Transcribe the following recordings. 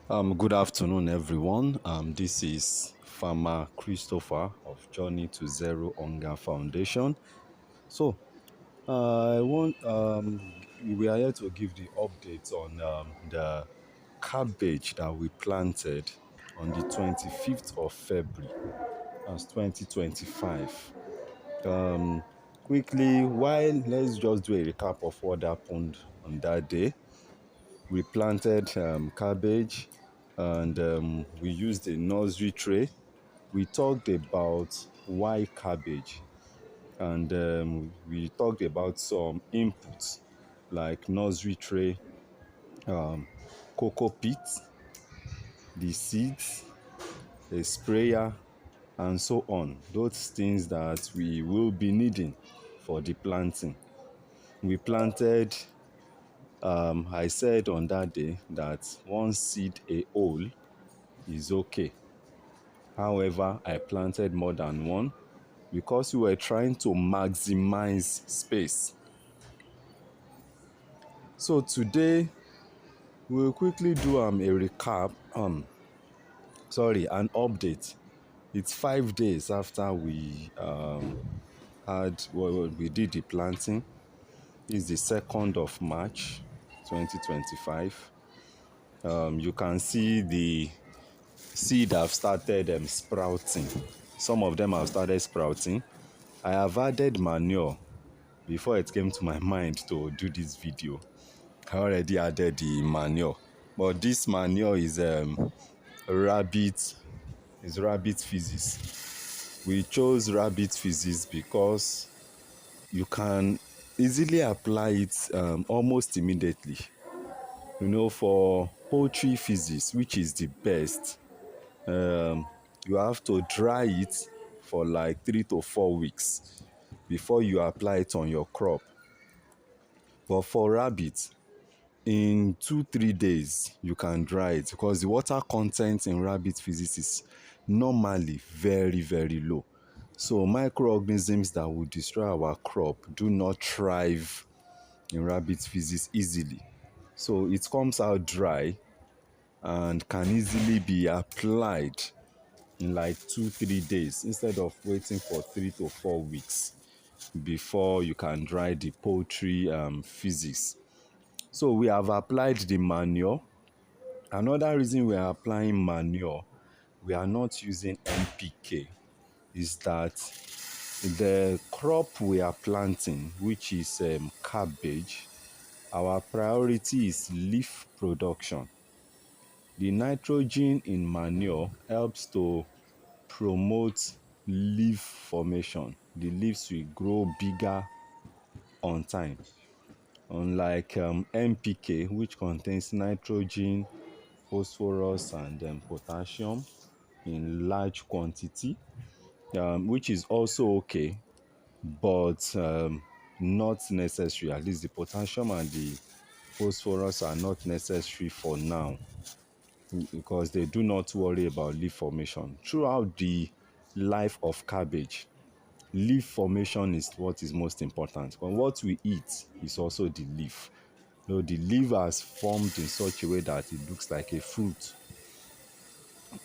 Good afternoon, everyone. This is Farmer Christopher of Journey to Zero Hunger Foundation. So, I want we are here to give the updates on the cabbage that we planted on the 25th of February, that's 2025. Quickly, let's just do a recap of what happened on that day. We planted cabbage and we used a nursery tray. We talked about why cabbage and we talked about some inputs like nursery tray, um, cocoa pit, the seeds, a sprayer, and so on. Those things that we will be needing for the planting. We planted, I said on that day that one seed a hole is okay. However, I planted more than one because we were trying to maximize space. So today we'll quickly do a recap, an update. It's 5 days after we did the planting. It's the 2nd of March 2025. You can see the seed have started sprouting. Some of them have started sprouting. I have added manure before it came to my mind to do this video. I already added the manure, but this manure rabbit is rabbit feces. We chose rabbit feces because you can easily apply it almost immediately. For poultry feces, which is the best, um, you have to dry it for like 3 to 4 weeks before you apply it on your crop. But for rabbit, in 2 3 days you can dry it because the water content in rabbit feces is normally very very low. So microorganisms that will destroy our crop do not thrive in rabbit feces easily. So it comes out dry and can easily be applied in like 2 3 days instead of waiting for 3 to 4 weeks before you can dry the poultry feces. So we have applied the manure. Another reason we are applying manure, we are not using NPK, is that the crop we are planting, which is cabbage, our priority is leaf production. The nitrogen in manure helps to promote leaf formation. The leaves will grow bigger on time. Unlike NPK, which contains nitrogen, phosphorus, and potassium in large quantity, which is also okay, but not necessary. At least the potassium and the phosphorus are not necessary for now because they do not worry about leaf formation. Throughout the life of cabbage, leaf formation is what is most important. But what we eat is also the leaf. The leaf has formed in such a way that it looks like a fruit.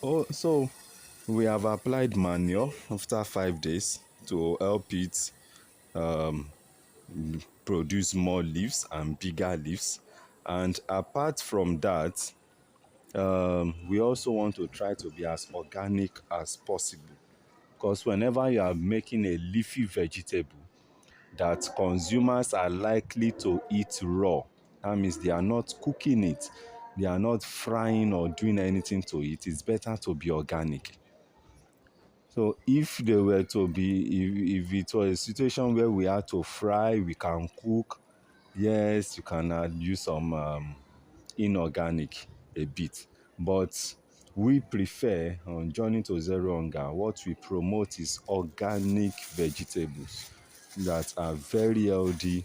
Oh, so we have applied manure after 5 days to help it produce more leaves and bigger leaves. And apart from that, we also want to try to be as organic as possible. Because whenever you are making a leafy vegetable that consumers are likely to eat raw, that means they are not cooking it, they are not frying or doing anything to it, it's better to be organic. So if they were to be, if it was a situation where we had to fry, we can cook, yes, you can use some inorganic a bit. But we prefer on Journey to Zero Hunger, what we promote is organic vegetables that are very healthy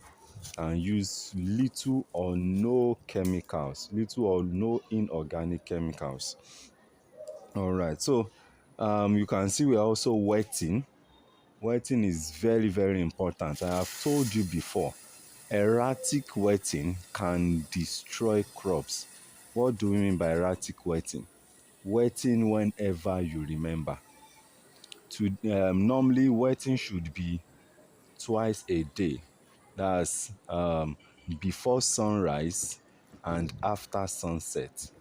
and use little or no chemicals, little or no inorganic chemicals. All right, so you can see we're also wetting. Wetting is very, very important. I have told you before, erratic wetting can destroy crops. What do we mean by erratic wetting? Wetting whenever you remember. Normally, wetting should be twice a day. That's before sunrise and after sunset.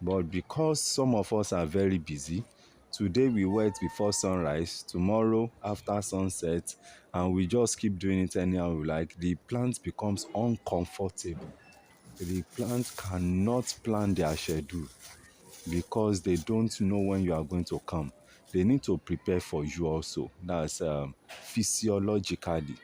But because some of us are very busy, today we wet before sunrise, tomorrow after sunset, and we just keep doing it anyhow we like, the plant becomes uncomfortable. The plant cannot plan their schedule because they don't know when you are going to come. They need to prepare for you also. That's physiologically.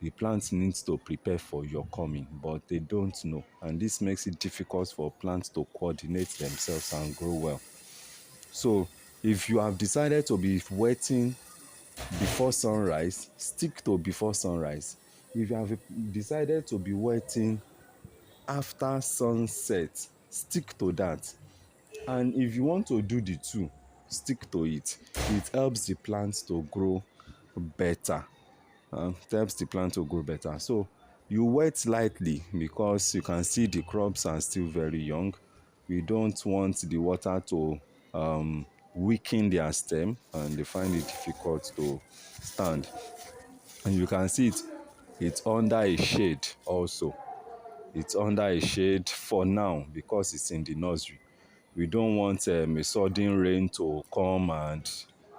The plant needs to prepare for your coming, but they don't know. And this makes it difficult for plants to coordinate themselves and grow well. So if you have decided to be wetting before sunrise, stick to before sunrise. If you have decided to be wetting after sunset, stick to that. And if you want to do the two, stick to it. It helps the plant to grow better. It helps the plant to grow better. So you wet lightly because you can see the crops are still very young. We don't want the water to weaken their stem and they find it difficult to stand. And you can see it's under a shade also. It's under a shade for now because it's in the nursery. We don't want a sudden rain to come and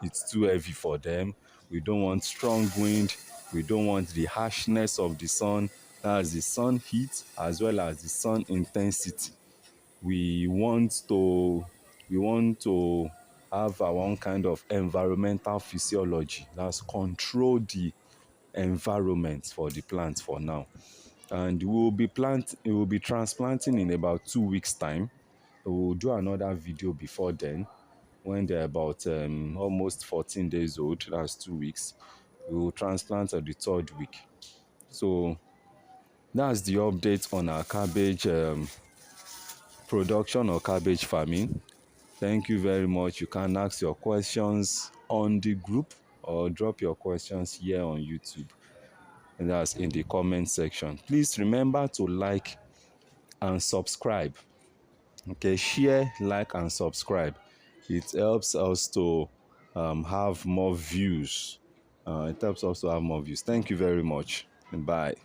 it's too heavy for them. We don't want strong wind. We don't want the harshness of the sun. That's the sun heat as well as the sun intensity. We want to have our own kind of environmental physiology. That's control the environment for the plants for now. And we will be transplanting in about 2 weeks time. We'll do another video before then when they're about almost 14 days old. That's 2 weeks. We will transplant at the third week. So that's the update on our cabbage production or cabbage farming. Thank you very much. You can ask your questions on the group or drop your questions here on YouTube, and that's in the comment section. Please remember to like and subscribe. Okay, share, like, and subscribe. It helps us to have more views. It helps us to have more views. Thank you very much. Bye.